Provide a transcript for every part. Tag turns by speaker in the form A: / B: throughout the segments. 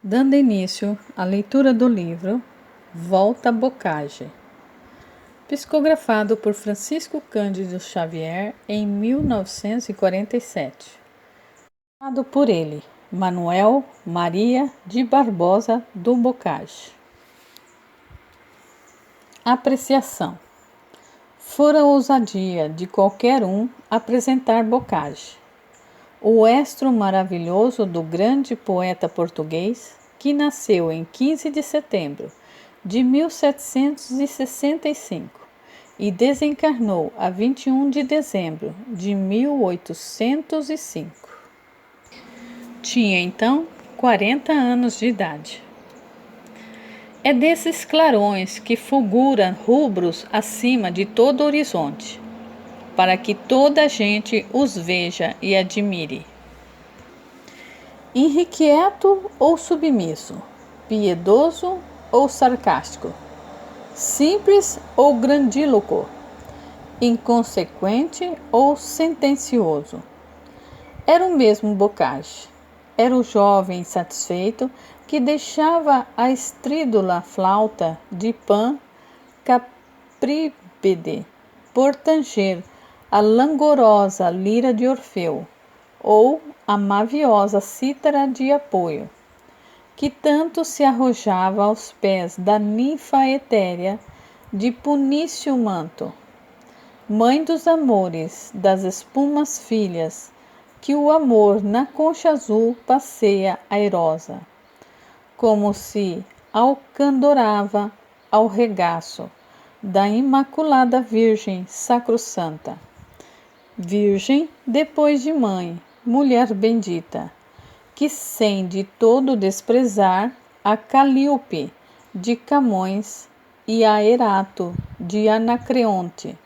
A: Dando início à leitura do livro Volta Bocage, psicografado por Francisco Cândido Xavier em 1947. Dado por ele, Manuel Maria de Barbosa do Bocage. Apreciação. Fora ousadia de qualquer um apresentar Bocage, o estro maravilhoso do grande poeta português, que nasceu em 15 de setembro de 1765 e desencarnou a 21 de dezembro de 1805. Tinha então 40 anos de idade. É desses clarões que fulguram rubros acima de todo horizonte, para que toda a gente os veja e admire. Irrequieto ou submisso, piedoso ou sarcástico, simples ou grandíloquo, inconsequente ou sentencioso. Era o mesmo Bocage. Era o jovem insatisfeito que deixava a estrídula flauta de Pan Caprípede por tanger a langorosa lira de Orfeu, ou a maviosa cítara de apoio, que tanto se arrojava aos pés da ninfa etérea de Punício Manto, mãe dos amores, das espumas filhas, que o amor na concha azul passeia airosa, como se alcandorava ao regaço da Imaculada Virgem Sacrossanta. Virgem depois de mãe, mulher bendita, que sem de todo desprezar a Calíope de Camões e a Erato de Anacreonte,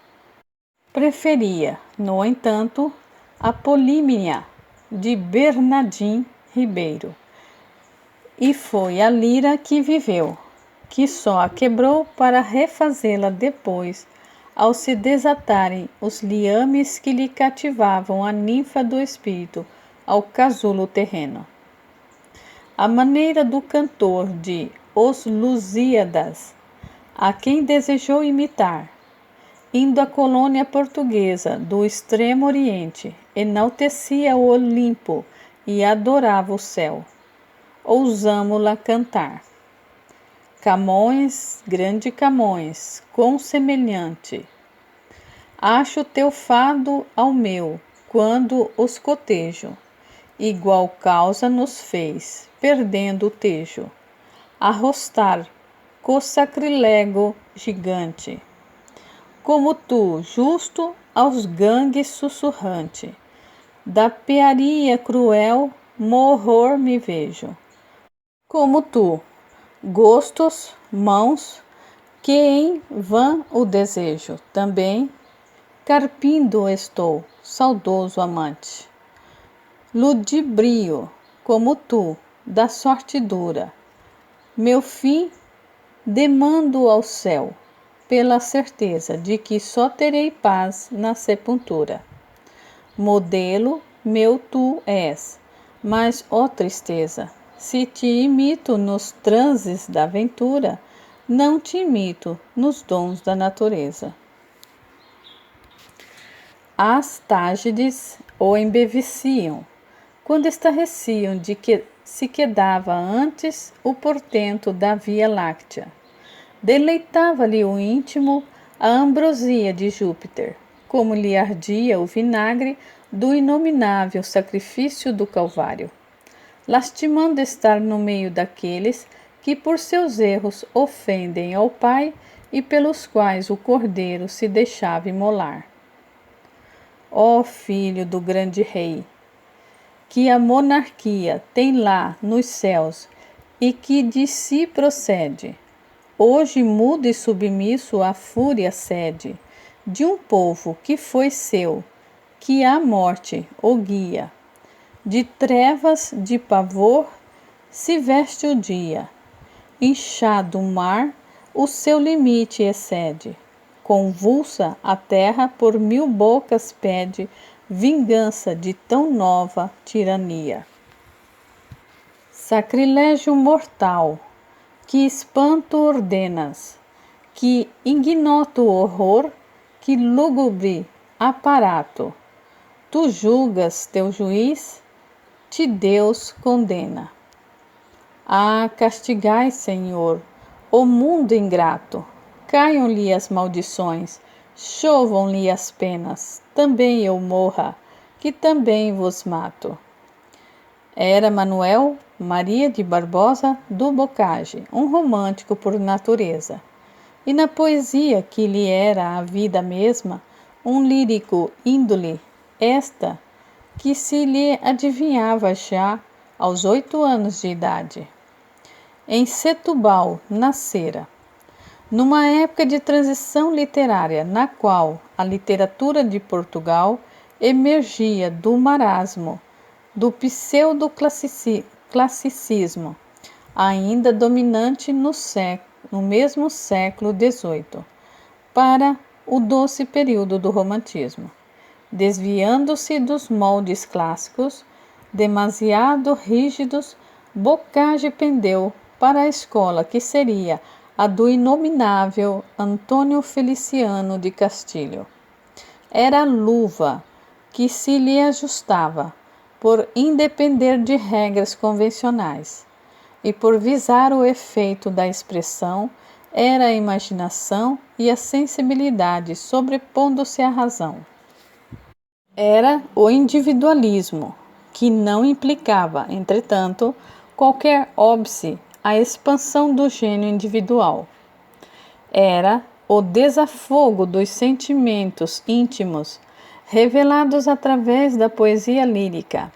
A: preferia, no entanto, a Polímnia de Bernardim Ribeiro. E foi a lira que viveu, que só a quebrou para refazê-la depois, ao se desatarem os liames que lhe cativavam a ninfa do espírito ao casulo terreno. A maneira do cantor de Os Lusíadas, a quem desejou imitar, indo à colônia portuguesa do extremo oriente, enaltecia o Olimpo e adorava o céu. Ousamo-la cantar. Camões, grande Camões, com semelhante. Acho teu fado ao meu, quando os cotejo. Igual causa nos fez, perdendo o tejo, arrostar, co sacrilego gigante. Como tu, justo aos gangues sussurrante, da pearia cruel, morror me vejo. Como tu, gostos, mãos, que em vão o desejo, também carpindo estou, saudoso amante. Ludibrio, como tu, da sorte dura, meu fim demando ao céu, pela certeza de que só terei paz na sepultura. Modelo meu tu és, mas, ó tristeza, se te imito nos transes da ventura, não te imito nos dons da natureza. As Tágides o embeveciam, quando estarreciam de que se quedava antes o portento da Via Láctea. Deleitava-lhe o íntimo a ambrosia de Júpiter, como lhe ardia o vinagre do inominável sacrifício do Calvário, lastimando estar no meio daqueles que por seus erros ofendem ao Pai e pelos quais o Cordeiro se deixava imolar. Ó filho do grande rei, que a monarquia tem lá nos céus e que de si procede, hoje mudo e submisso à fúria cede de um povo que foi seu, que a morte o guia. De trevas, de pavor, se veste o dia, inchado o mar, o seu limite excede. Convulsa a terra por mil bocas pede vingança de tão nova tirania. Sacrilégio mortal, que espanto ordenas, que ignoto horror, que lúgubre aparato. Tu julgas teu juiz, te Deus condena. Ah, castigai, Senhor, o mundo ingrato, caiam-lhe as maldições, chovam-lhe as penas, também eu morra, que também vos mato. Era Manuel Maria de Barbosa do Bocage, um romântico por natureza, e na poesia que lhe era a vida mesma, um lírico índole, esta que se lhe adivinhava já aos 8 anos de idade. Em Setúbal nascera, numa época de transição literária, na qual a literatura de Portugal emergia do marasmo, do pseudo-classicismo, ainda dominante no mesmo século XVIII, para o doce período do romantismo. Desviando-se dos moldes clássicos, demasiado rígidos, Bocage pendeu para a escola que seria a do inominável Antônio Feliciano de Castilho. Era a luva que se lhe ajustava, por independer de regras convencionais, e por visar o efeito da expressão, era a imaginação e a sensibilidade sobrepondo-se à razão. Era o individualismo, que não implicava, entretanto, qualquer óbice à expansão do gênio individual. Era o desafogo dos sentimentos íntimos, revelados através da poesia lírica.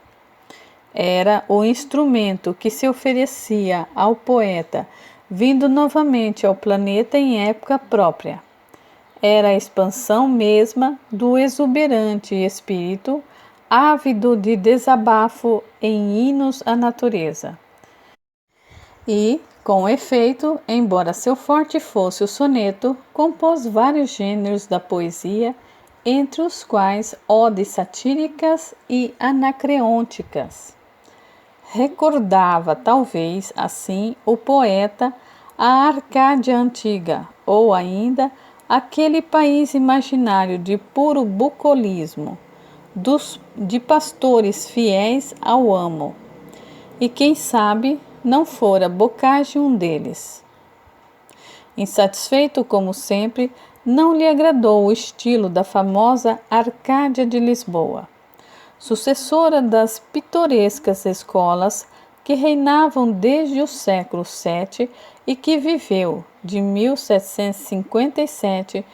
A: Era o instrumento que se oferecia ao poeta, vindo novamente ao planeta em época própria. Era a expansão mesma do exuberante espírito, ávido de desabafo em hinos à natureza. E, com efeito, embora seu forte fosse o soneto, compôs vários gêneros da poesia, entre os quais odes satíricas e anacreônticas. Recordava, talvez, assim, o poeta a Arcádia antiga, ou ainda aquele país imaginário de puro bucolismo, de pastores fiéis ao amo. E quem sabe não fora Bocage um deles. Insatisfeito como sempre, não lhe agradou o estilo da famosa Arcádia de Lisboa, sucessora das pitorescas escolas que reinavam desde o século VII e que viveu de 1757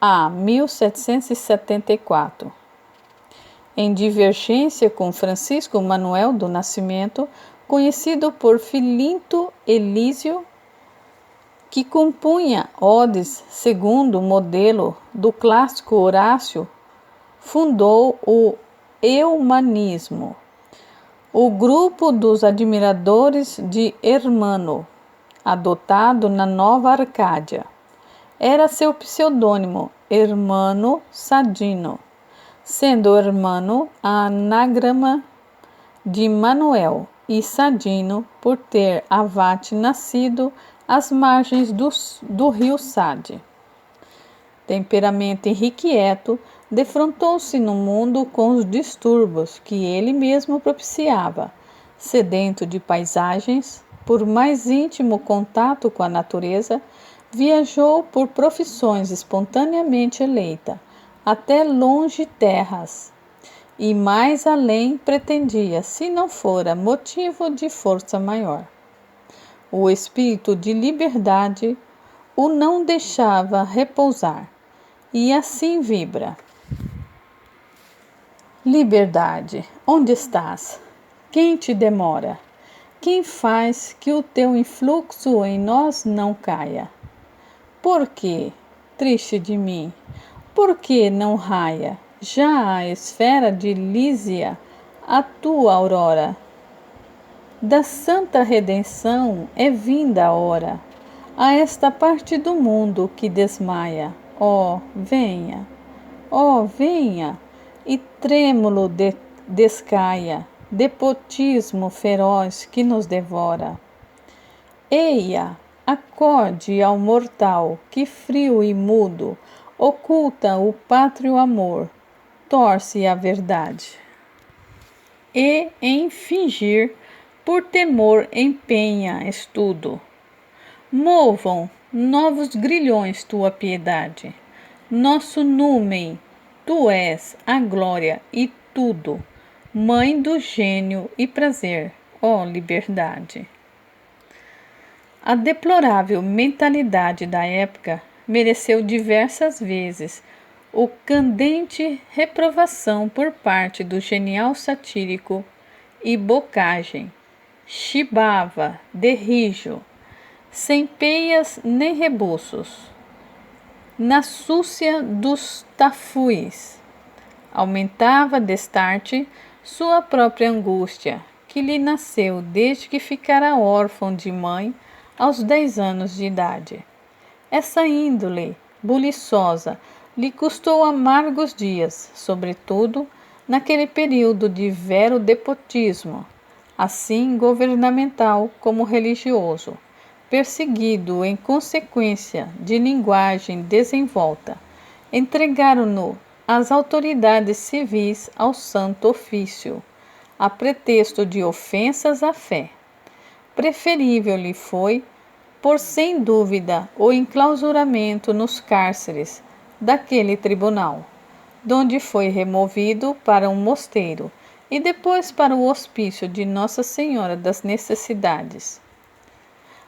A: a 1774. Em divergência com Francisco Manuel do Nascimento, conhecido por Filinto Elísio, que compunha odes segundo o modelo do clássico Horácio, fundou o Eumanismo, o grupo dos admiradores de Hermano, adotado na Nova Arcádia. Era seu pseudônimo Hermano Sadino, sendo Hermano a anagrama de Manuel e Sadino por ter avate nascido às margens do rio Sade. Temperamento irrequieto, defrontou-se no mundo com os distúrbios que ele mesmo propiciava, sedento de paisagens, por mais íntimo contato com a natureza, viajou por profissões espontaneamente eleita, até longe terras, e mais além pretendia, se não fora motivo de força maior. O espírito de liberdade o não deixava repousar, e assim vibra. Liberdade, onde estás? Quem te demora? Quem faz que o teu influxo em nós não caia? Por que, triste de mim, por que não raia já a esfera de Lísia a tua aurora? Da santa redenção é vinda a hora, a esta parte do mundo que desmaia. Ó, venha, e trêmulo descaia despotismo feroz que nos devora. Eia, acode ao mortal que frio e mudo oculta o pátrio amor, torce a verdade. E em fingir, por temor empenha estudo. Movam novos grilhões tua piedade. Nosso numen, tu és a glória e tudo, mãe do gênio e prazer, ó liberdade. A deplorável mentalidade da época mereceu diversas vezes o candente reprovação por parte do genial satírico e bocagem. Chibava, de rijo, sem peias nem rebuços, na súcia dos tafuis. Aumentava destarte sua própria angústia, que lhe nasceu desde que ficara órfão de mãe aos 10 anos de idade. Essa índole buliçosa lhe custou amargos dias, sobretudo naquele período de vero despotismo, assim governamental como religioso, perseguido em consequência de linguagem desenvolta. Entregaram-no as autoridades civis ao santo ofício, a pretexto de ofensas à fé. Preferível lhe foi, por sem dúvida, o enclausuramento nos cárceres daquele tribunal, donde foi removido para um mosteiro e depois para o hospício de Nossa Senhora das Necessidades.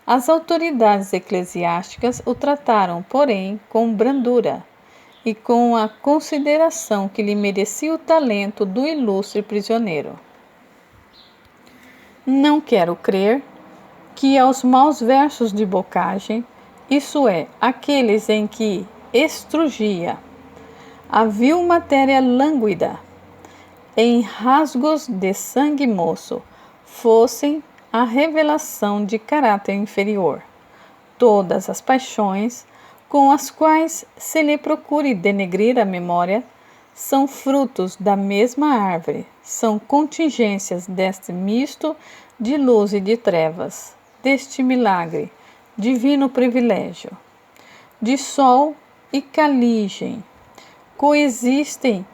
A: As autoridades eclesiásticas o trataram, porém, com brandura e com a consideração que lhe merecia o talento do ilustre prisioneiro. Não quero crer que aos maus versos de bocagem, isso é, aqueles em que estrugia a vil matéria lânguida, em rasgos de sangue moço, fossem a revelação de caráter inferior. Todas as paixões com as quais se lhe procure denegrir a memória são frutos da mesma árvore, são contingências deste misto de luz e de trevas, deste milagre, divino privilégio. De sol e caligem coexistem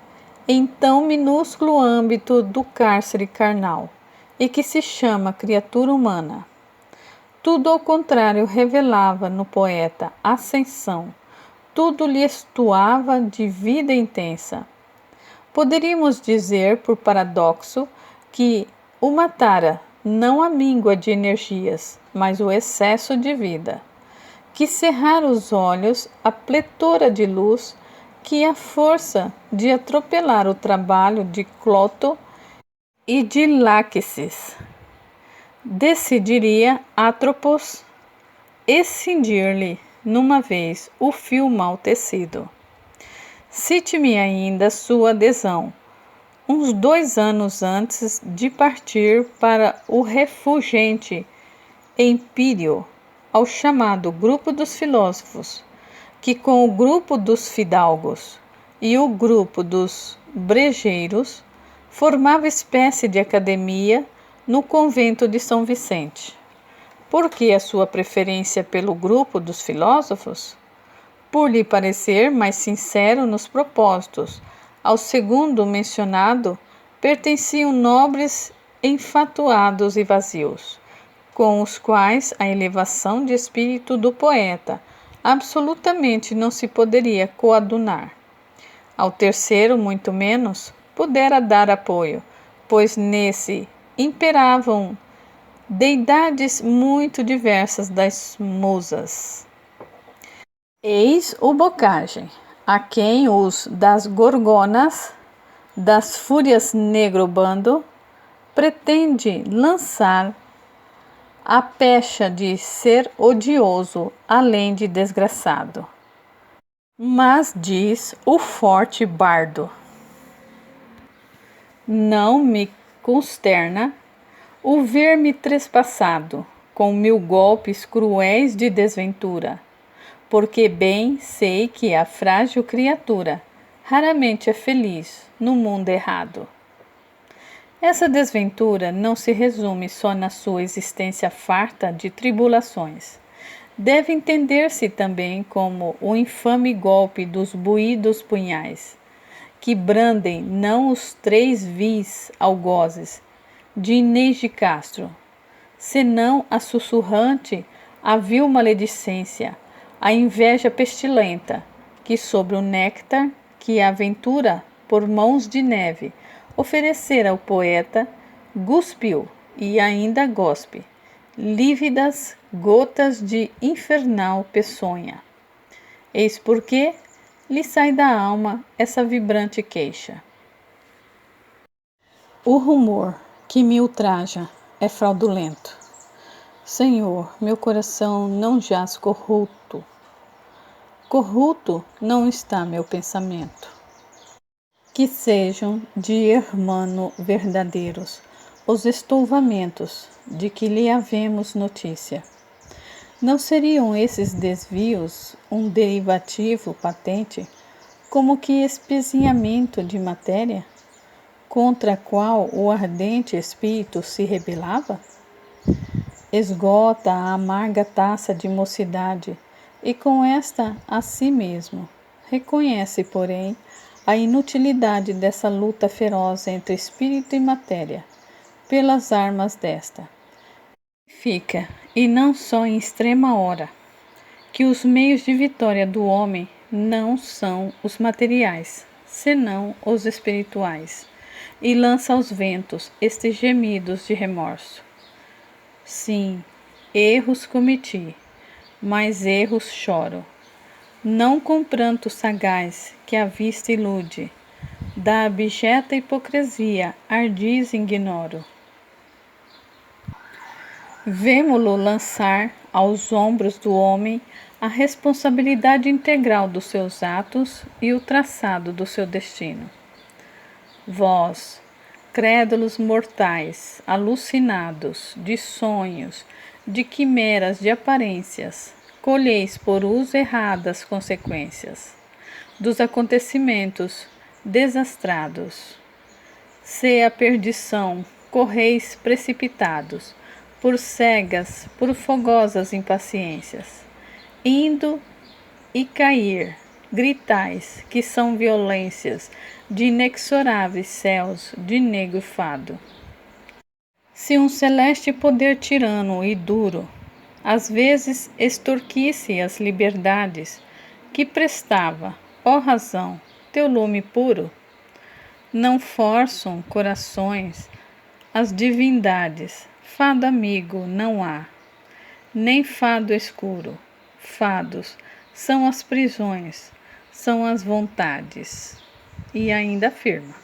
A: em tão minúsculo âmbito do cárcere carnal, e que se chama criatura humana. Tudo ao contrário revelava no poeta ascensão, tudo lhe estuava de vida intensa. Poderíamos dizer, por paradoxo, que o matara não a míngua de energias, mas o excesso de vida, que cerrar os olhos a pletora de luz, que a força de atropelar o trabalho de Cloto e de Láquesis decidiria Atropos escindir-lhe numa vez o fio mal tecido. Cite-me ainda sua adesão, uns 2 anos antes de partir para o refulgente Empírio, ao chamado Grupo dos Filósofos, que com o grupo dos fidalgos e o grupo dos brejeiros formava espécie de academia no convento de São Vicente. Por que a sua preferência pelo grupo dos filósofos? Por lhe parecer mais sincero nos propósitos. Ao segundo mencionado pertenciam nobres enfatuados e vazios, com os quais a elevação de espírito do poeta absolutamente não se poderia coadunar. Ao terceiro, muito menos, pudera dar apoio, pois nesse imperavam deidades muito diversas das musas. Eis o bocagem, a quem os das gorgonas, das fúrias negro-bando, pretende lançar a pecha de ser odioso, além de desgraçado. Mas diz o forte bardo: não me consterna o ver-me trespassado com 1000 golpes cruéis de desventura, porque bem sei que a frágil criatura raramente é feliz no mundo errado. Essa desventura não se resume só na sua existência farta de tribulações. Deve entender-se também como o infame golpe dos buídos punhais, que brandem não os 3 algozes de Inês de Castro, senão a sussurrante, a vil maledicência, a inveja pestilenta, que sobre o néctar que a aventura, por mãos de neve, oferecer ao poeta, cuspiu e ainda gospe, lívidas gotas de infernal peçonha. Eis porque lhe sai da alma essa vibrante queixa. O rumor que me ultraja é fraudulento. Senhor, meu coração não jaz corrupto. Corrupto não está meu pensamento. Que sejam de hermano verdadeiros os estouvamentos de que lhe havemos notícia. Não seriam esses desvios um derivativo patente, como que espezinhamento de matéria, contra a qual o ardente espírito se rebelava? Esgota a amarga taça de mocidade, e com esta a si mesmo. Reconhece, porém, a inutilidade dessa luta feroz entre espírito e matéria, pelas armas desta. Fica, e não só em extrema hora, que os meios de vitória do homem não são os materiais, senão os espirituais, e lança aos ventos estes gemidos de remorso. Sim, erros cometi, mas erros choro, não com pranto sagaz que a vista ilude, da abjeta hipocrisia ardis ignoro. Vemo-lo lançar aos ombros do homem a responsabilidade integral dos seus atos e o traçado do seu destino. Vós, crédulos mortais, alucinados de sonhos, de quimeras de aparências, colheis por uso erradas consequências dos acontecimentos desastrados. Se a perdição correis precipitados, por cegas, por fogosas impaciências, indo e cair, gritais que são violências de inexoráveis céus de negro fado. Se um celeste poder tirano e duro, às vezes extorquisse as liberdades que prestava, ó razão, teu lume puro, não forçam corações as divindades, fado amigo não há, nem fado escuro. Fados são as prisões, são as vontades. E ainda afirma: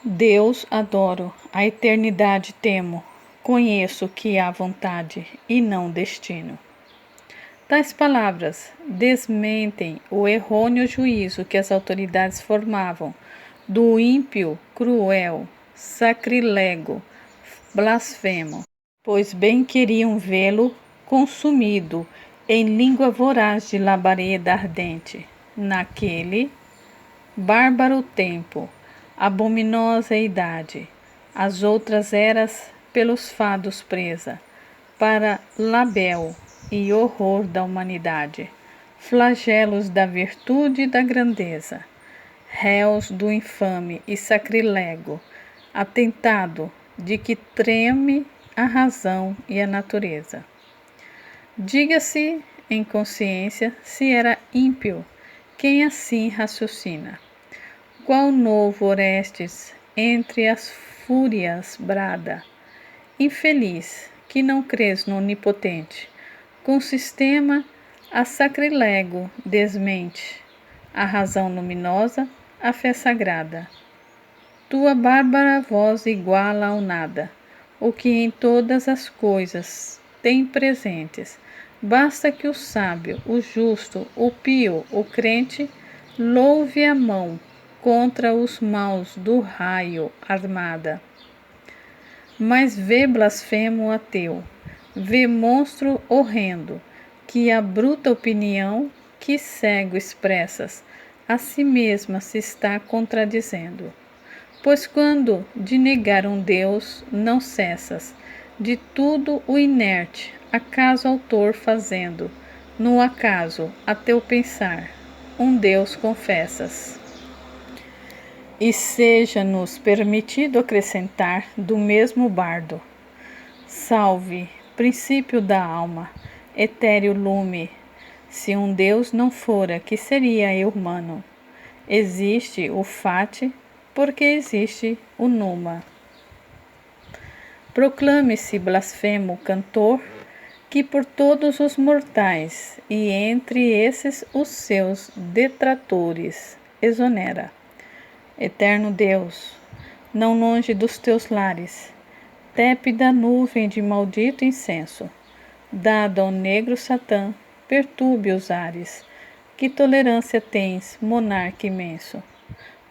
A: Deus adoro, a eternidade temo, conheço que há vontade e não destino. Tais palavras desmentem o errôneo juízo que as autoridades formavam do ímpio, cruel, sacrilego, blasfemo, pois bem queriam vê-lo consumido em língua voraz de labareda ardente, naquele bárbaro tempo, abominosa idade, as outras eras pelos fados presa, para labéu e horror da humanidade, flagelos da virtude e da grandeza, réus do infame e sacrilego, atentado de que treme a razão e a natureza. Diga-se em consciência se era ímpio quem assim raciocina. Qual novo Orestes entre as fúrias brada, infeliz que não crês no onipotente, com sistema a sacrilego desmente, a razão luminosa, a fé sagrada. Tua bárbara voz iguala ao nada, o que em todas as coisas tem presentes. Basta que o sábio, o justo, o pio, o crente, louve a mão contra os maus do raio armada. Mas vê blasfemo ateu, vê monstro horrendo, que a bruta opinião que cego expressas, a si mesma se está contradizendo. Pois quando de negar um Deus não cessas, de tudo o inerte, acaso autor fazendo, no acaso, a teu pensar, um Deus confessas. E seja-nos permitido acrescentar do mesmo bardo: salve, princípio da alma, etéreo lume, se um Deus não fora, que seria eu humano? Existe o Fati, porque existe o Numa. Proclame-se blasfemo cantor, que por todos os mortais, e entre esses os seus detratores, exonera. Eterno Deus, não longe dos teus lares, tépida nuvem de maldito incenso, dado ao negro Satã, perturbe os ares. Que tolerância tens, monarca imenso?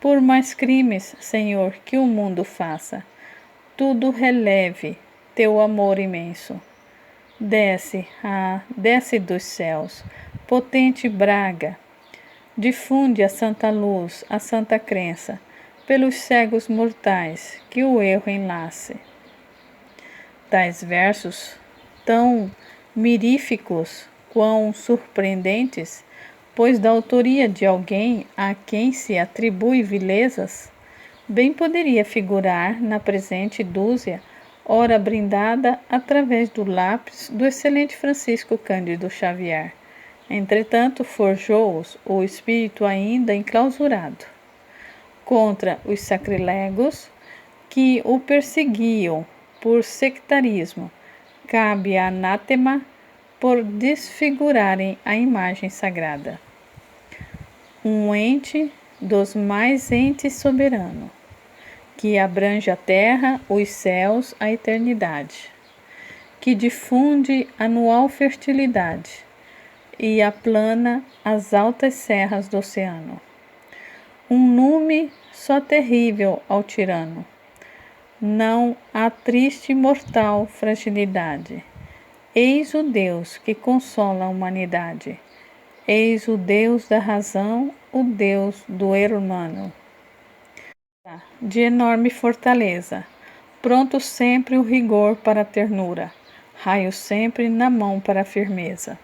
A: Por mais crimes, Senhor, que o mundo faça, tudo releve teu amor imenso. Desce, desce dos céus, potente braga, difunde a santa luz, a santa crença, pelos cegos mortais que o erro enlace. Tais versos, tão miríficos, quão surpreendentes, pois da autoria de alguém a quem se atribui vilezas, bem poderia figurar na presente dúzia, ora brindada através do lápis do excelente Francisco Cândido Xavier. Entretanto, forjou-os o espírito ainda enclausurado. Contra os sacrilegos que o perseguiam por sectarismo, cabe anátema por desfigurarem a imagem sagrada. Um ente dos mais entes soberano, que abrange a terra, os céus, a eternidade, que difunde anual fertilidade e aplana as altas serras do oceano. Um nume só terrível ao tirano, não a triste e mortal fragilidade. Eis o Deus que consola a humanidade. Eis o Deus da razão, o Deus do humano. De enorme fortaleza, pronto sempre o rigor para a ternura, raio sempre na mão para a firmeza.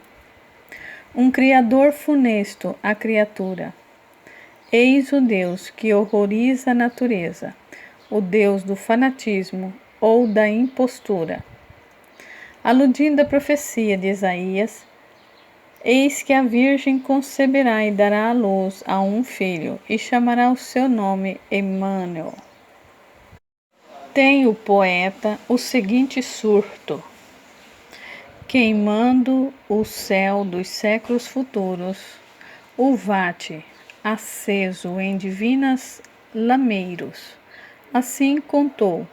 A: Um Criador funesto à criatura. Eis o Deus que horroriza a natureza, o Deus do fanatismo ou da impostura. Aludindo à profecia de Isaías, eis que a Virgem conceberá e dará à luz a um filho, e chamará o seu nome Emmanuel. Tem o poeta o seguinte surto: queimando o céu dos séculos futuros, o vate, aceso em divinas lameiros, assim contou,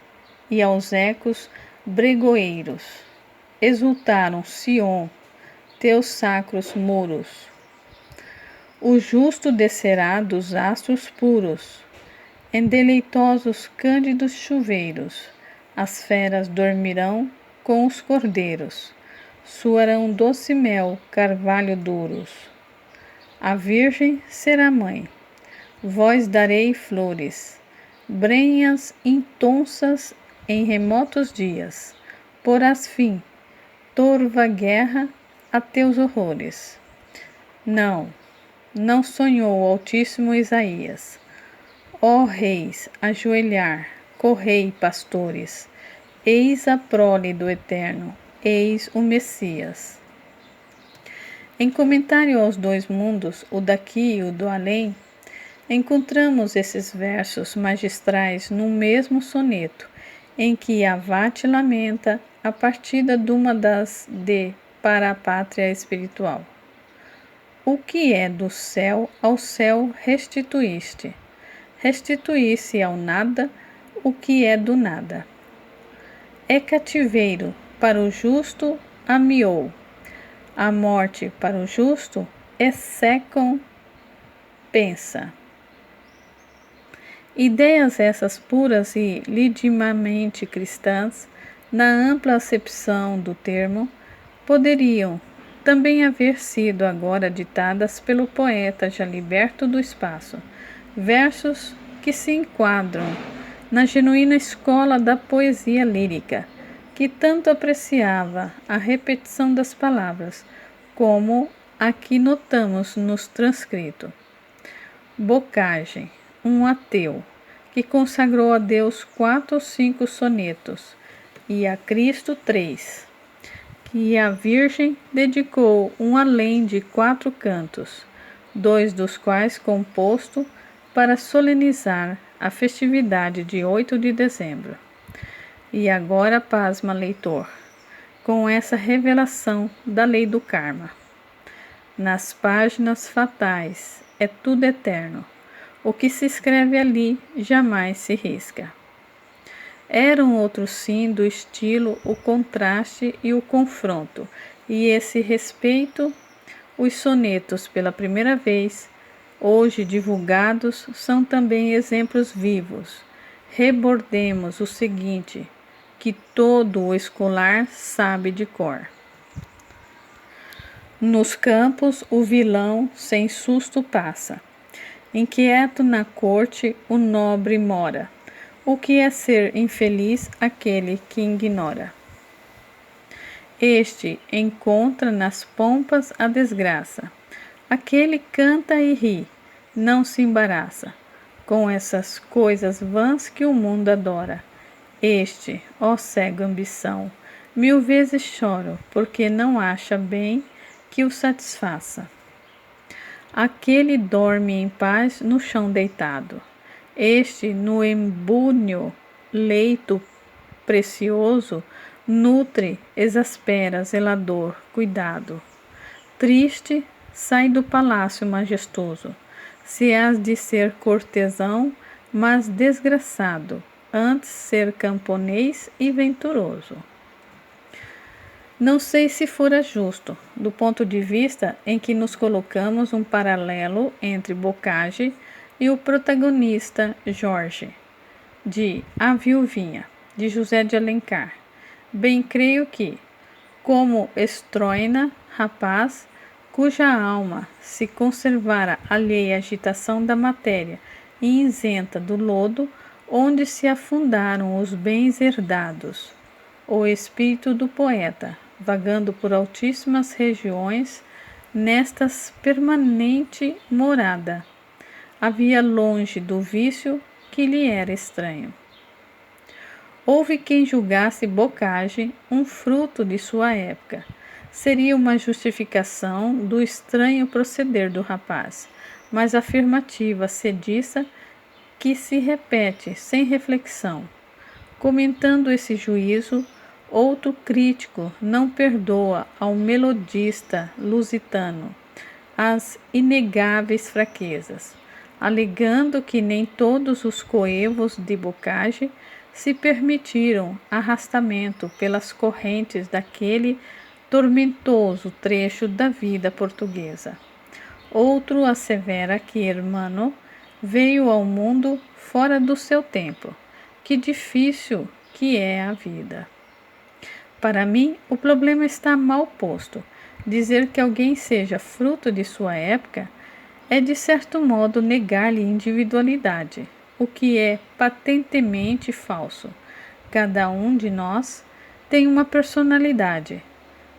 A: e aos ecos bregoeiros exultaram Sion, teus sacros muros. O justo descerá dos astros puros, em deleitosos cândidos chuveiros, as feras dormirão com os cordeiros, suarão doce mel, carvalho duros. A Virgem será mãe, vós darei flores, brenhas intonsas em remotos dias, porás fim, torva guerra, a teus horrores. Não sonhou o Altíssimo Isaías. Ó reis, ajoelhar, correi, pastores, eis a prole do Eterno, eis o Messias. Em comentário aos dois mundos, o daqui e o do além, encontramos esses versos magistrais no mesmo soneto, em que Avati lamenta a partida de uma das para a pátria espiritual. O que é do céu ao céu restituíste. Restituísse ao nada o que é do nada. É cativeiro para o justo amiou. A morte para o justo é pensa. Ideias essas puras e lidimamente cristãs, na ampla acepção do termo, poderiam também haver sido agora ditadas pelo poeta já liberto do espaço, versos que se enquadram na genuína escola da poesia lírica, que tanto apreciava a repetição das palavras, como aqui notamos nos transcritos. Bocage, um ateu, que consagrou a Deus 4 ou 5 sonetos e a Cristo 3, que a Virgem dedicou um além de 4 cantos, 2 dos quais composto para solenizar a festividade de 8 de dezembro. E agora pasma, leitor, com essa revelação da lei do karma. Nas páginas fatais é tudo eterno. O que se escreve ali jamais se risca. Era um outro sim do estilo, o contraste e o confronto, e esse respeito. Os sonetos, pela primeira vez, hoje divulgados, são também exemplos vivos. Rebordemos o seguinte, que todo o escolar sabe de cor. Nos campos o vilão sem susto passa. Inquieto na corte o nobre mora. O que é ser infeliz aquele que ignora? Este encontra nas pompas a desgraça. Aquele canta e ri, não se embaraça com essas coisas vãs que o mundo adora. Este, ó cego ambição, 1000 vezes chora, porque não acha bem que o satisfaça. Aquele dorme em paz no chão deitado. Este, no embúnio leito precioso, nutre, exaspera, zelador, cuidado. Triste, sai do palácio majestoso, se has de ser cortesão, mas desgraçado, antes ser camponês e venturoso. Não sei se fora justo, do ponto de vista em que nos colocamos um paralelo entre Bocage e o protagonista Jorge, de A Viuvinha, de José de Alencar. Bem creio que, como Estroina, rapaz, cuja alma se conservara alheia à agitação da matéria e isenta do lodo onde se afundaram os bens herdados, o espírito do poeta, vagando por altíssimas regiões, nestas permanente morada, havia longe do vício que lhe era estranho. Houve quem julgasse Bocage um fruto de sua época. Seria uma justificação do estranho proceder do rapaz, mas afirmativa cediça que se repete sem reflexão. Comentando esse juízo, outro crítico não perdoa ao melodista lusitano as inegáveis fraquezas, alegando que nem todos os coevos de Bocage se permitiram arrastamento pelas correntes daquele tormentoso trecho da vida portuguesa. Outro assevera que Hermano veio ao mundo fora do seu tempo. Que difícil que é a vida. Para mim, o problema está mal posto. Dizer que alguém seja fruto de sua época é, de certo modo, negar-lhe individualidade, o que é patentemente falso. Cada um de nós tem uma personalidade,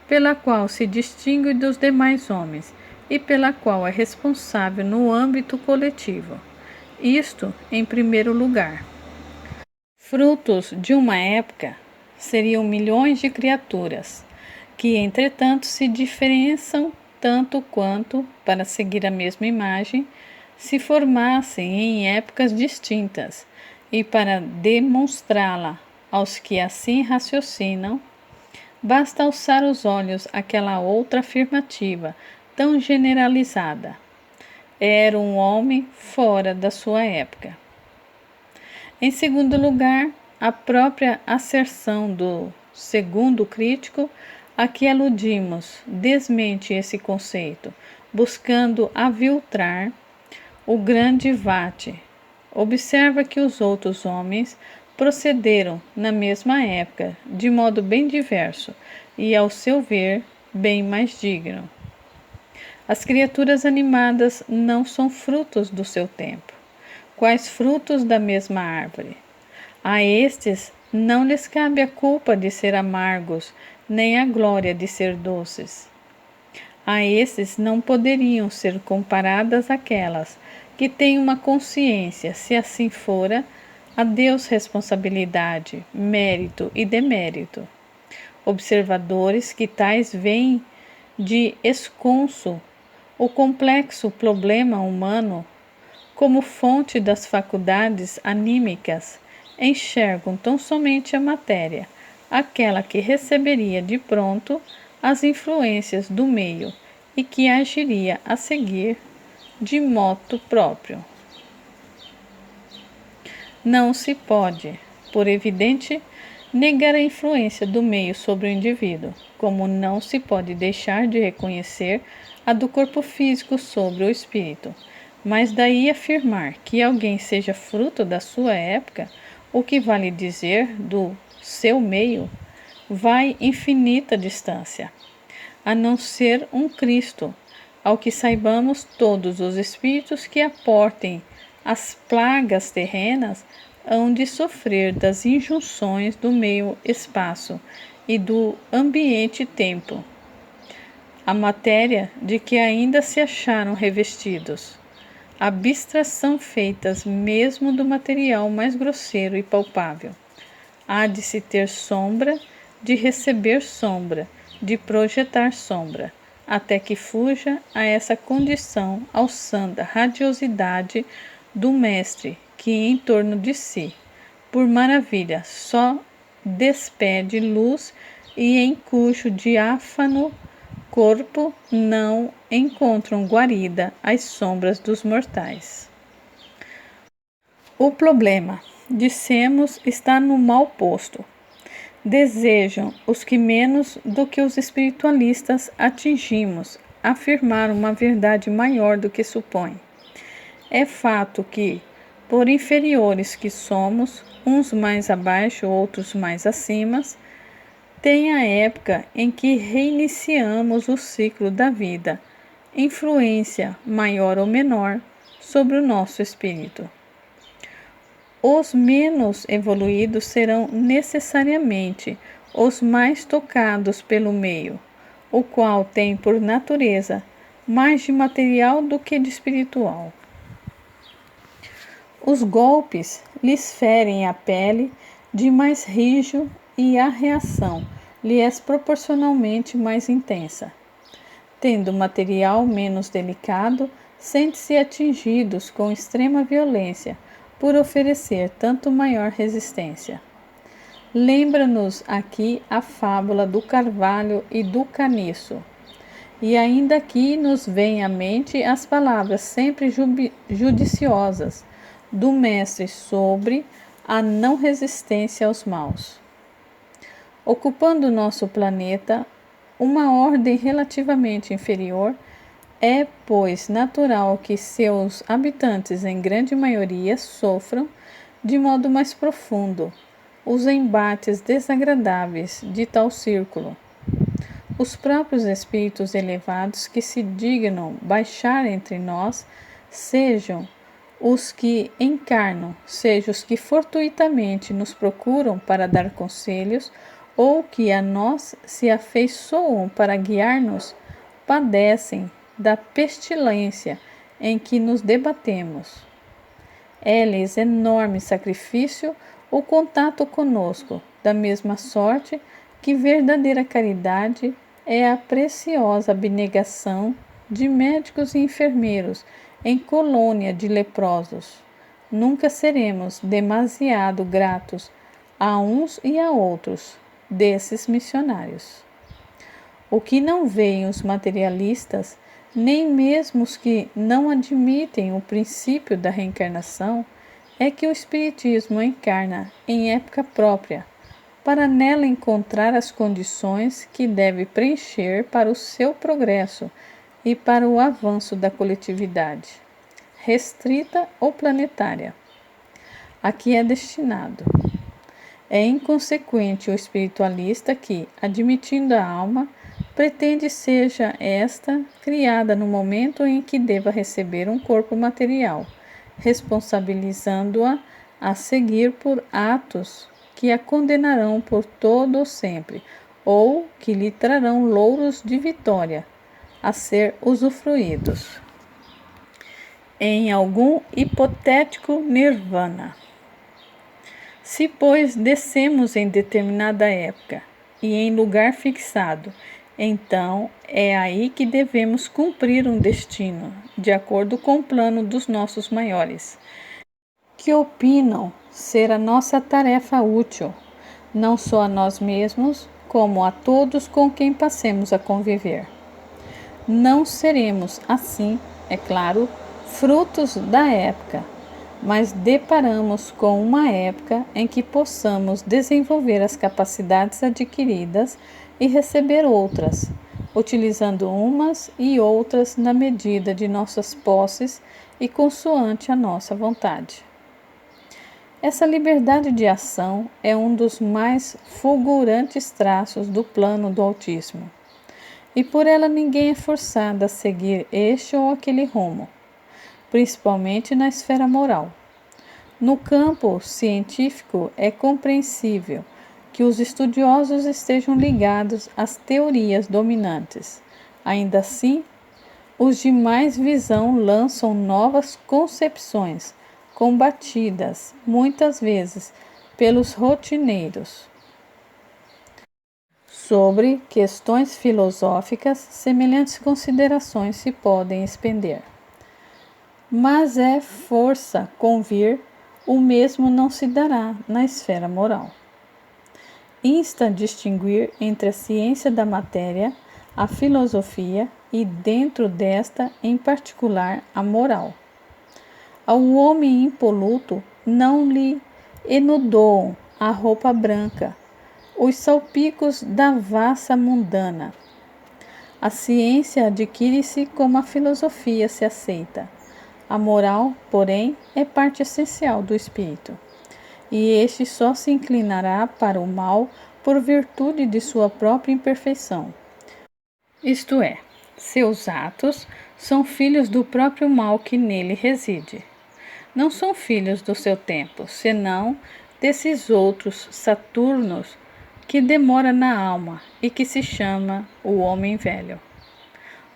A: pela qual se distingue dos demais homens e pela qual é responsável no âmbito coletivo. Isto em primeiro lugar. Frutos de uma época seriam milhões de criaturas, que entretanto se diferenciam tanto quanto, para seguir a mesma imagem, se formassem em épocas distintas, e para demonstrá-la aos que assim raciocinam, basta alçar os olhos àquela outra afirmativa tão generalizada. Era um homem fora da sua época. Em segundo lugar, a própria asserção do segundo crítico a que aludimos desmente esse conceito, buscando aviltrar o grande vate. Observa que os outros homens procederam na mesma época de modo bem diverso e, ao seu ver, bem mais digno. As criaturas animadas não são frutos do seu tempo. Quais frutos da mesma árvore? A estes não lhes cabe a culpa de ser amargos, nem a glória de ser doces. A esses não poderiam ser comparadas aquelas que têm uma consciência, se assim fora, a Deus responsabilidade, mérito e demérito. Observadores que tais veem de esconso o complexo problema humano como fonte das faculdades anímicas, enxergam tão somente a matéria, aquela que receberia de pronto as influências do meio e que agiria a seguir de moto próprio. Não se pode, por evidente, negar a influência do meio sobre o indivíduo, como não se pode deixar de reconhecer a do corpo físico sobre o espírito. Mas daí afirmar que alguém seja fruto da sua época, o que vale dizer do seu meio, vai infinita distância, a não ser um Cristo, ao que saibamos todos os espíritos que aportem as plagas terrenas hão de sofrer das injunções do meio-espaço e do ambiente-tempo, a matéria de que ainda se acharam revestidos, abstração feitas mesmo do material mais grosseiro e palpável. Há de se ter sombra, de receber sombra, de projetar sombra, até que fuja a essa condição alçando a radiosidade do mestre, que em torno de si, por maravilha, só despede luz e em cujo diáfano corpo não encontram guarida as sombras dos mortais. O problema, dissemos, está no mal posto. Desejam os que menos do que os espiritualistas atingimos afirmar uma verdade maior do que supõem. É fato que, por inferiores que somos, uns mais abaixo, outros mais acima, tem a época em que reiniciamos o ciclo da vida, influência maior ou menor sobre o nosso espírito. Os menos evoluídos serão necessariamente os mais tocados pelo meio, o qual tem por natureza mais de material do que de espiritual. Os golpes lhes ferem a pele de mais rijo e a reação lhe é proporcionalmente mais intensa. Tendo material menos delicado, sente-se atingidos com extrema violência por oferecer tanto maior resistência. Lembra-nos aqui a fábula do carvalho e do caniço. E ainda aqui nos vêm à mente as palavras sempre judiciosas do mestre sobre a não resistência aos maus. Ocupando nosso planeta, uma ordem relativamente inferior, é, pois, natural que seus habitantes, em grande maioria, sofram, de modo mais profundo, os embates desagradáveis de tal círculo. Os próprios espíritos elevados que se dignam baixar entre nós, sejam os que encarnam, sejam os que fortuitamente nos procuram para dar conselhos, ou que a nós se afeiçoam para guiar-nos, padecem da pestilência em que nos debatemos. É-lhes enorme sacrifício o contato conosco, da mesma sorte que verdadeira caridade é a preciosa abnegação de médicos e enfermeiros em colônia de leprosos. Nunca seremos demasiado gratos a uns e a outros desses missionários. O que não veem os materialistas, nem mesmo os que não admitem o princípio da reencarnação, é que o Espiritismo encarna em época própria, para nela encontrar as condições que deve preencher para o seu progresso e para o avanço da coletividade, restrita ou planetária, a que é destinado. É inconsequente o espiritualista que, admitindo a alma, pretende seja esta criada no momento em que deva receber um corpo material, responsabilizando-a a seguir por atos que a condenarão por todo o sempre, ou que lhe trarão louros de vitória a ser usufruídos em algum hipotético nirvana. Se, pois, descemos em determinada época e em lugar fixado, então é aí que devemos cumprir um destino, de acordo com o plano dos nossos maiores, que opinam ser a nossa tarefa útil, não só a nós mesmos, como a todos com quem passemos a conviver. Não seremos, assim, é claro, frutos da época, mas deparamos com uma época em que possamos desenvolver as capacidades adquiridas e receber outras, utilizando umas e outras na medida de nossas posses e consoante a nossa vontade. Essa liberdade de ação é um dos mais fulgurantes traços do plano do autismo, e por ela ninguém é forçado a seguir este ou aquele rumo, principalmente na esfera moral. No campo científico, é compreensível que os estudiosos estejam ligados às teorias dominantes. Ainda assim, os de mais visão lançam novas concepções, combatidas muitas vezes pelos rotineiros. Sobre questões filosóficas, semelhantes considerações se podem expender. Mas é força convir, o mesmo não se dará na esfera moral. Insta a distinguir entre a ciência da matéria, a filosofia e, dentro desta, em particular, a moral. Ao homem impoluto não lhe enudoam a roupa branca, os salpicos da vassa mundana. A ciência adquire-se como a filosofia se aceita. A moral, porém, é parte essencial do espírito, e este só se inclinará para o mal por virtude de sua própria imperfeição. Isto é, seus atos são filhos do próprio mal que nele reside. Não são filhos do seu tempo, senão desses outros Saturnos que demora na alma e que se chama o homem velho.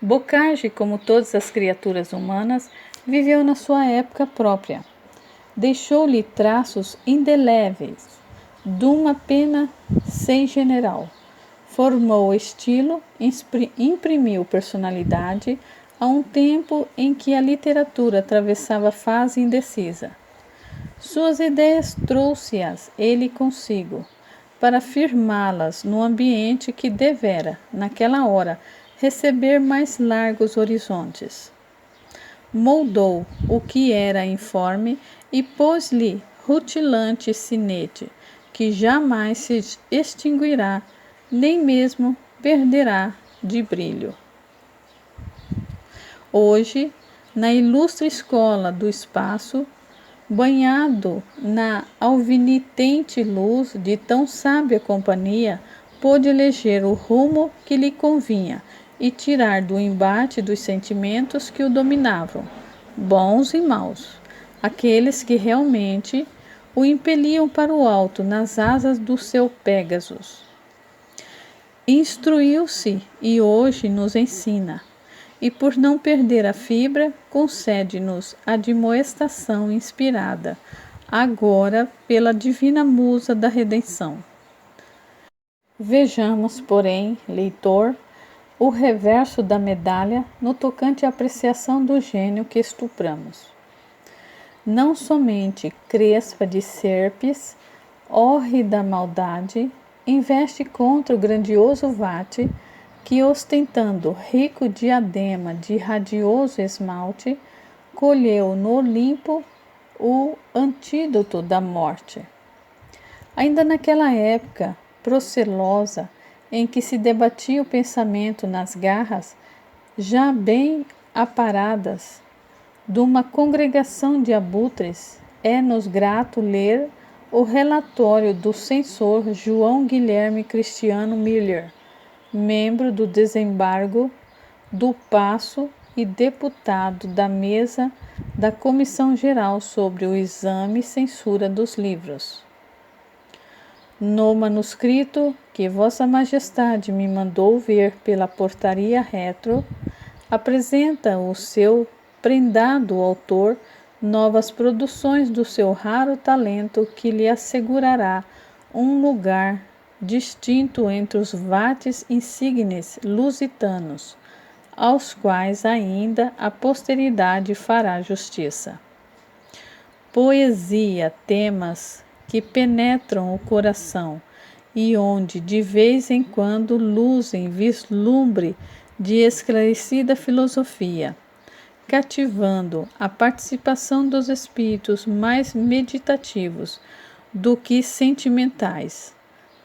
A: Bocage, como todas as criaturas humanas, viveu na sua época própria. Deixou-lhe traços indeléveis de uma pena sem general. Formou estilo, imprimiu personalidade a um tempo em que a literatura atravessava fase indecisa. Suas ideias trouxe-as ele consigo, para firmá-las no ambiente que devera, naquela hora, receber mais largos horizontes. Moldou o que era informe e pôs-lhe rutilante sinete, que jamais se extinguirá, nem mesmo perderá de brilho. Hoje, na ilustre escola do espaço, banhado na alvinitente luz de tão sábia companhia, pôde eleger o rumo que lhe convinha e tirar do embate dos sentimentos que o dominavam, bons e maus, aqueles que realmente o impeliam para o alto nas asas do seu Pégasus. Instruiu-se e hoje nos ensina, e por não perder a fibra, concede-nos a admoestação inspirada, agora pela divina musa da redenção. Vejamos, porém, leitor, o reverso da medalha no tocante à apreciação do gênio que estupramos. Não somente crespa de serpes, hórrida maldade, investe contra o grandioso vate, que ostentando rico diadema de radioso esmalte, colheu no Olimpo o antídoto da morte. Ainda naquela época procelosa, em que se debatia o pensamento nas garras, já bem aparadas, de uma congregação de abutres, é-nos grato ler o relatório do censor João Guilherme Cristiano Miller, membro do desembargo do Paço e deputado da mesa da Comissão Geral sobre o Exame e Censura dos Livros. No manuscrito que Vossa Majestade me mandou ver pela portaria retro, apresenta o seu prendado autor novas produções do seu raro talento que lhe assegurará um lugar distinto entre os vates insignes lusitanos, aos quais ainda a posteridade fará justiça. Poesia, temas que penetram o coração e onde de vez em quando luzem vislumbre de esclarecida filosofia, cativando a participação dos espíritos mais meditativos do que sentimentais.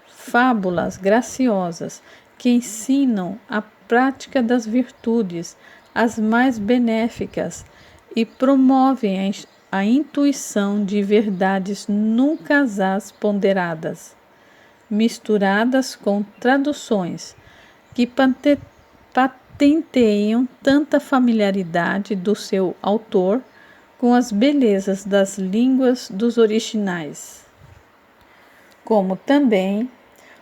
A: Fábulas graciosas que ensinam a prática das virtudes, as mais benéficas, e promovem a intuição de verdades nunca as ponderadas, misturadas com traduções que patenteiam tanta familiaridade do seu autor com as belezas das línguas dos originais, como também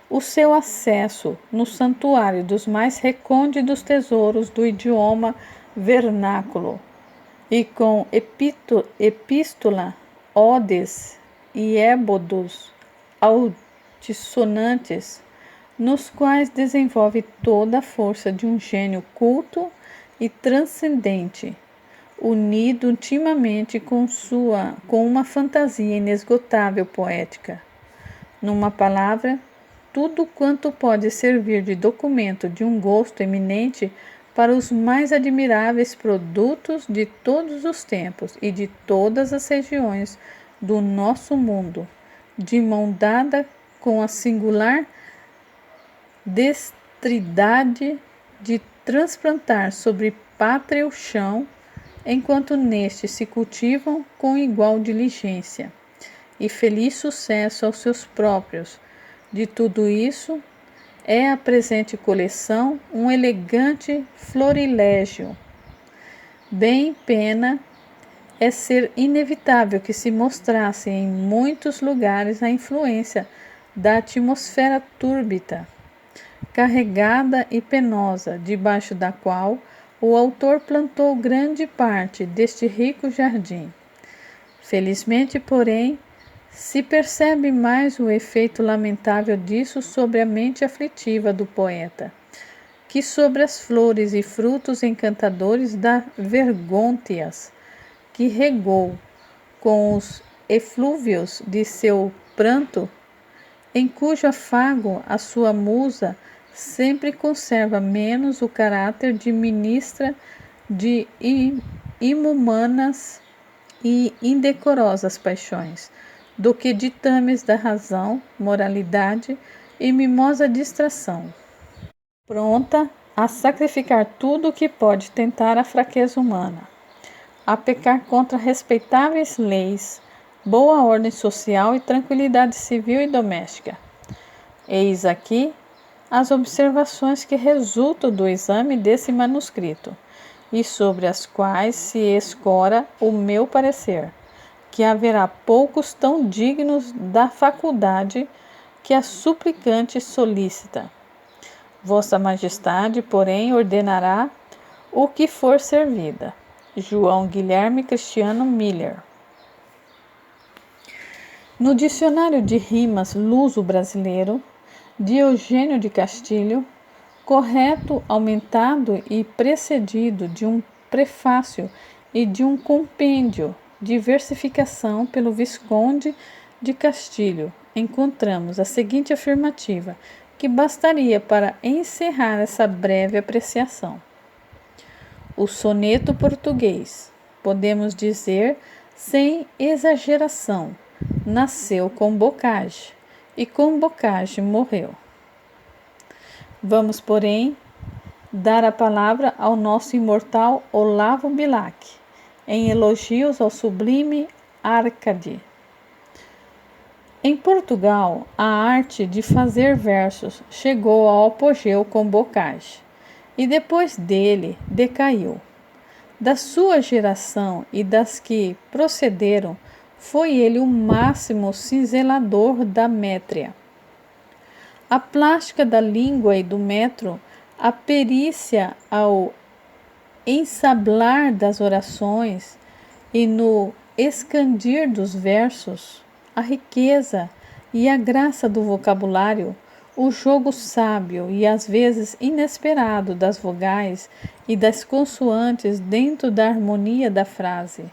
A: o seu acesso no santuário dos mais recônditos tesouros do idioma vernáculo, e com epístola, odes e ébodos altissonantes, nos quais desenvolve toda a força de um gênio culto e transcendente, unido intimamente com uma fantasia inesgotável poética. Numa palavra, tudo quanto pode servir de documento de um gosto eminente para os mais admiráveis produtos de todos os tempos e de todas as regiões do nosso mundo, de mão dada com a singular dexteridade de transplantar sobre pátrio chão, enquanto neste se cultivam com igual diligência e feliz sucesso aos seus próprios. De tudo isso, é a presente coleção um elegante florilégio. Bem pena é ser inevitável que se mostrasse em muitos lugares a influência da atmosfera túrbida, carregada e penosa, debaixo da qual o autor plantou grande parte deste rico jardim. Felizmente, porém, se percebe mais o efeito lamentável disso sobre a mente aflitiva do poeta, que sobre as flores e frutos encantadores da Vergôntias, que regou com os eflúvios de seu pranto, em cujo afago a sua musa sempre conserva menos o caráter de ministra de inumanas e indecorosas paixões, do que ditames da razão, moralidade e mimosa distração, pronta a sacrificar tudo o que pode tentar a fraqueza humana, a pecar contra respeitáveis leis, boa ordem social e tranquilidade civil e doméstica. Eis aqui as observações que resultam do exame desse manuscrito, e sobre as quais se escora o meu parecer, que haverá poucos tão dignos da faculdade que a suplicante solicita. Vossa Majestade, porém, ordenará o que for servida. João Guilherme Cristiano Miller. No Dicionário de Rimas Luso-Brasileiro, de Eugênio de Castilho, correto, aumentado e precedido de um prefácio e de um compêndio de versificação pelo Visconde de Castilho, encontramos a seguinte afirmativa, que bastaria para encerrar essa breve apreciação. O soneto português, podemos dizer sem exageração, nasceu com Bocage e com Bocage morreu. Vamos, porém, dar a palavra ao nosso imortal Olavo Bilac, em elogios ao sublime Arcade. Em Portugal, a arte de fazer versos chegou ao apogeu com Bocage, e depois dele decaiu. Da sua geração e das que procederam, foi ele o máximo cinzelador da métria. A plástica da língua e do metro, a perícia ao ensablar das orações e no escandir dos versos, a riqueza e a graça do vocabulário, o jogo sábio e às vezes inesperado das vogais e das consoantes dentro da harmonia da frase,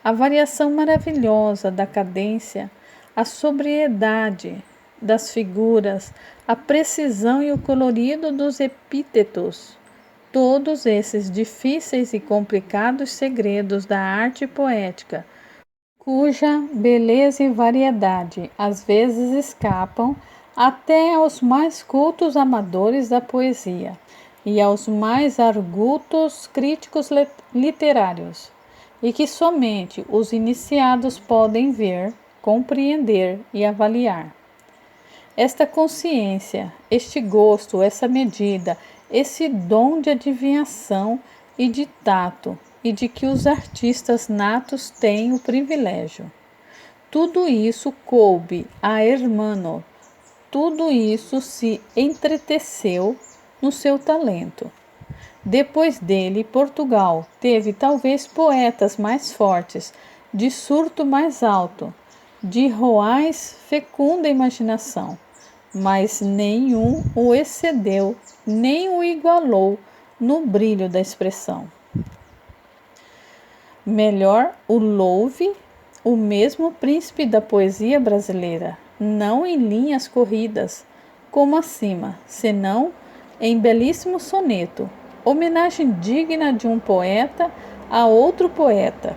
A: a variação maravilhosa da cadência, a sobriedade das figuras, a precisão e o colorido dos epítetos, todos esses difíceis e complicados segredos da arte poética, cuja beleza e variedade às vezes escapam até aos mais cultos amadores da poesia e aos mais argutos críticos literários, e que somente os iniciados podem ver, compreender e avaliar. Esta consciência, este gosto, essa medida, esse dom de adivinhação e de tato, e de que os artistas natos têm o privilégio. Tudo isso coube a Hermano, tudo isso se entreteceu no seu talento. Depois dele, Portugal teve talvez poetas mais fortes, de surto mais alto, de roais fecunda imaginação, mas nenhum o excedeu, nem o igualou no brilho da expressão. Melhor o louve o mesmo príncipe da poesia brasileira, não em linhas corridas, como acima, senão em belíssimo soneto, homenagem digna de um poeta a outro poeta.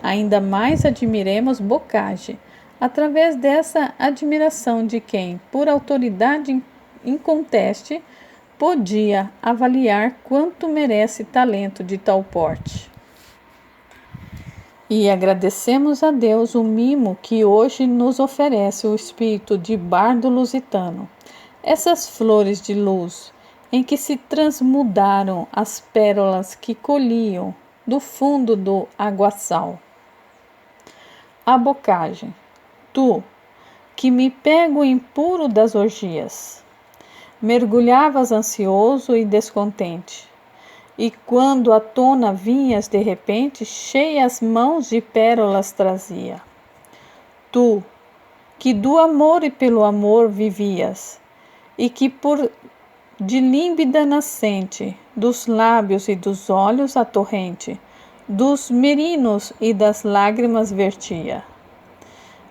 A: Ainda mais admiremos Bocage, através dessa admiração de quem, por autoridade inconteste, podia avaliar quanto merece talento de tal porte. E agradecemos a Deus o mimo que hoje nos oferece o espírito de bardo lusitano, essas flores de luz em que se transmudaram as pérolas que colhiam do fundo do aguaçal. A Bocage, tu, que me pego impuro das orgias, mergulhavas ansioso e descontente, e quando à tona vinhas de repente, cheias mãos de pérolas trazia. Tu, que do amor e pelo amor vivias, e que por de límpida nascente, dos lábios e dos olhos a torrente, dos merinos e das lágrimas vertia.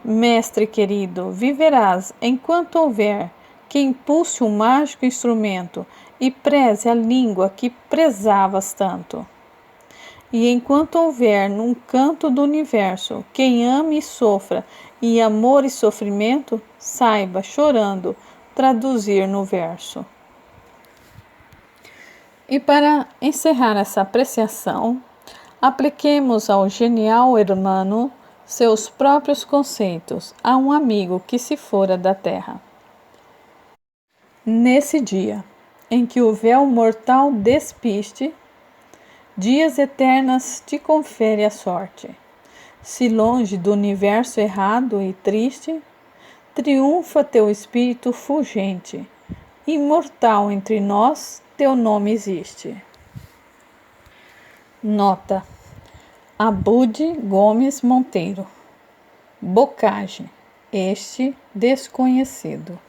A: Mestre querido, viverás enquanto houver quem pulse um mágico instrumento e preze a língua que prezavas tanto. E enquanto houver num canto do universo quem ame e sofra, e amor e sofrimento, saiba, chorando, traduzir no verso. E para encerrar essa apreciação, apliquemos ao genial Hermano seus próprios conceitos a um amigo que se fora da terra. Nesse dia em que o véu mortal despiste, dias eternas te confere a sorte. Se longe do universo errado e triste, triunfa teu espírito fulgente. Imortal entre nós, teu nome existe. Nota: Abude Gomes Monteiro. Bocage, este desconhecido.